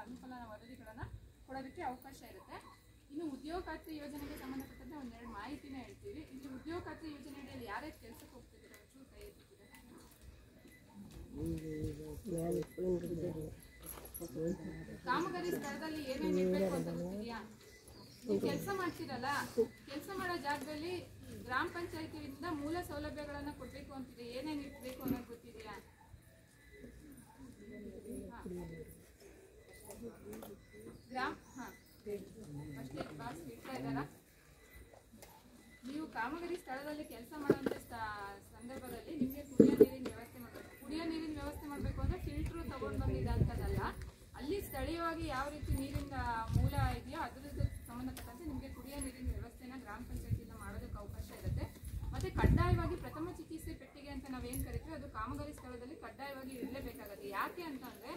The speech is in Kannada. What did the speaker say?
ಅನುಕೂಲ ವರದಿಗಳನ್ನು ಕೊಡೋದಕ್ಕೆ ಅವಕಾಶ ಇರುತ್ತೆ. ಇನ್ನು ಉದ್ಯೋಗ ಖಾತ್ರಿ ಯೋಜನೆಗೆ ಸಂಬಂಧಪಟ್ಟಂತೆ ಒಂದೆರಡು ಮಾಹಿತಿನ ಹೇಳ್ತೀವಿ. ಇಲ್ಲಿ ಉದ್ಯೋಗ ಖಾತ್ರಿ ಯೋಜನೆಯಲ್ಲಿ ಯಾರ್ಯಾರು ಕೆಲಸಕ್ಕೆ ಹೋಗ್ತಿದ್ದೀರಾ ಒಂಚೂರು ಕೈ ಎತ್ತಿದ್ದೀರಾ? ಕಾಮಗಾರಿ ಸ್ಥಳದಲ್ಲಿ ಏನೇನು ಇರಬೇಕು ಅಂತ ಗೊತ್ತಿದೆಯಾ? ನೀವು ಕೆಲಸ ಮಾಡ್ತೀರಲ್ಲ, ಕೆಲಸ ಮಾಡೋ ಜಾಗದಲ್ಲಿ ಗ್ರಾಮ ಪಂಚಾಯತಿಯಿಂದ ಮೂಲ ಸೌಲಭ್ಯಗಳನ್ನು ಕೊಡಬೇಕು ಅಂತಿದೆ. ಏನೇನು ಇರಬೇಕು ಅನ್ನೋದು ಗೊತ್ತಿದೆಯಾ? ನೀವು ಕಾಮಗಾರಿ ಸ್ಥಳದಲ್ಲಿ ಕೆಲಸ ಮಾಡುವಂಥ ಸಂದರ್ಭದಲ್ಲಿ ನಿಮಗೆ ಕುಡಿಯೋ ನೀರಿನ ವ್ಯವಸ್ಥೆ ಮಾಡಬೇಕು. ಕುಡಿಯೋ ನೀರಿನ ವ್ಯವಸ್ಥೆ ಮಾಡಬೇಕು ಅಂದರೆ ಫಿಲ್ಟ್ರು ತಗೊಂಡು ಬಂದಿದ್ದಂಥದ್ದಲ್ಲ. ಅಲ್ಲಿ ಸ್ಥಳೀಯವಾಗಿ ಯಾವ ರೀತಿ ನೀರಿನ ಮೂಲ ಇದೆಯೋ ಅದರದ್ದು ಸಂಬಂಧಪಟ್ಟಂತೆ ನಿಮಗೆ ಕುಡಿಯೋ ನೀರಿನ ವ್ಯವಸ್ಥೆನ ಗ್ರಾಮ ಪಂಚಾಯತಿಯಿಂದ ಮಾಡೋದಕ್ಕೆ ಅವಕಾಶ ಇರುತ್ತೆ. ಮತ್ತು ಕಡ್ಡಾಯವಾಗಿ ಪ್ರಥಮ ಚಿಕಿತ್ಸೆ ಪೆಟ್ಟಿಗೆ ಅಂತ ನಾವೇನು ಕರಿತೀವಿ ಅದು ಕಾಮಗಾರಿ ಸ್ಥಳದಲ್ಲಿ ಕಡ್ಡಾಯವಾಗಿ ಇರಲೇಬೇಕಾಗುತ್ತೆ. ಯಾಕೆ ಅಂತಂದರೆ